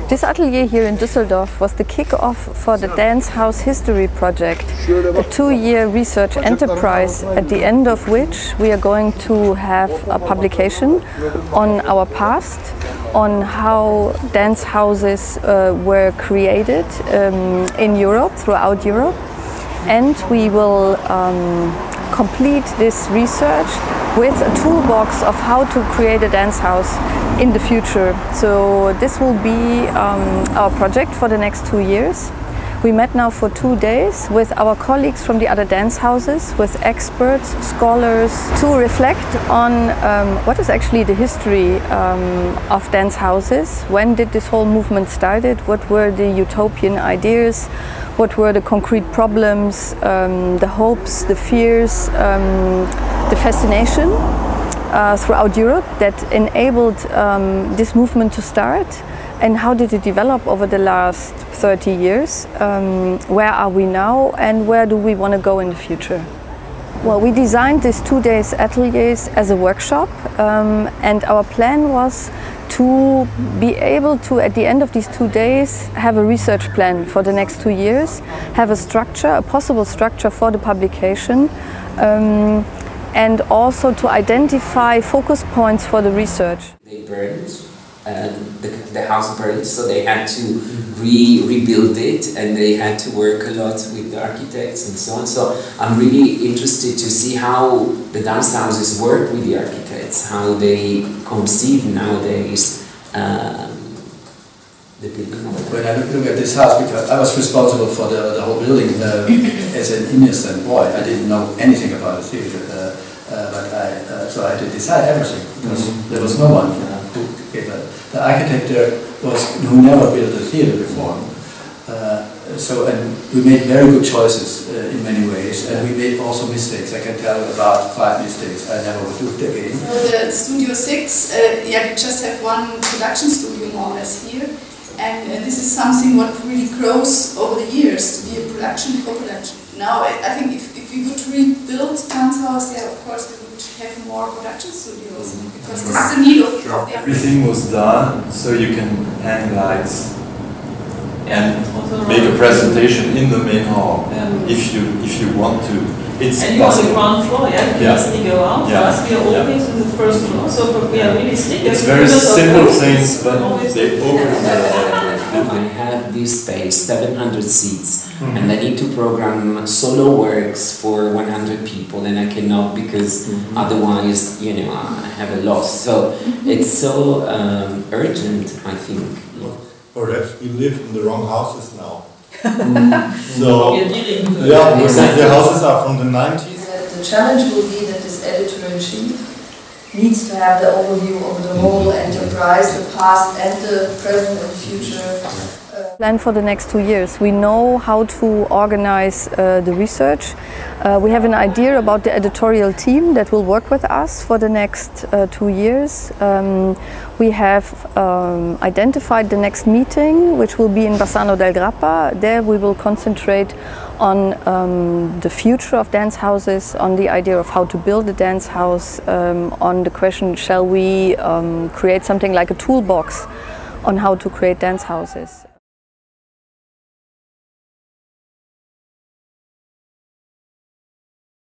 This atelier here in Düsseldorf was the kick-off for the Dance House History Project, a 2-year research enterprise at the end of which we are going to have a publication on our past, on how dance houses were created in Europe, throughout Europe, and we will complete this research with a toolbox of how to create a dance house in the future. So this will be our project for the next 2 years. We met now for 2 days with our colleagues from the other dance houses, with experts, scholars, to reflect on what is actually the history of dance houses. When did this whole movement started? What were the utopian ideas? What were the concrete problems, the hopes, the fears, the fascination throughout Europe that enabled this movement to start? And how did it develop over the last 30 years? Where are we now and where do we want to go in the future? Well, we designed these 2 days ateliers as a workshop, and our plan was to be able to, at the end of these 2 days, have a research plan for the next 2 years, have a structure, a possible structure for the publication, and also to identify focus points for the research. They burned, the house burned, so they had to rebuild it, and they had to work a lot with the architects and so on. So I'm really interested to see how the dance houses work with the architects, how they conceive nowadays the building. When I look at this house, because I was responsible for the whole building as an innocent boy, I didn't know anything about the theater, so I had to decide everything because there was no one who gave a. The architect there who never built a theater before. And we made very good choices in many ways, and we made also mistakes. I can tell you about 5 mistakes I never would do it again. So the Studio 6, we just have one production studio more or less here, and this is something what really grows over the years to be a production, co-production. Now I think if we would rebuild dance house, yeah, of course we would have more production studios, because this is the need of everything was done, so you can hang lights and make a presentation in the main hall if you want to. It's and you're on the ground floor, yeah? You can easily go out. For us, we are always on the first floor, so we are really strict. It's very simple things, but they open the I have this space, 700 seats, and I need to program solo works for 100 people, and I cannot because otherwise, you know, I have a loss. So it's so urgent, I think. Perhaps we live in the wrong houses now. So, yeah, the houses are from the 90s. The challenge will be that this editor-in-chief needs to have the overview of the whole enterprise, the past and the present and future. Plan for the next 2 years. We know how to organize the research. We have an idea about the editorial team that will work with us for the next 2 years. We have identified the next meeting, which will be in Bassano del Grappa. There we will concentrate on the future of dance houses, on the idea of how to build a dance house, on the question, shall we create something like a toolbox on how to create dance houses.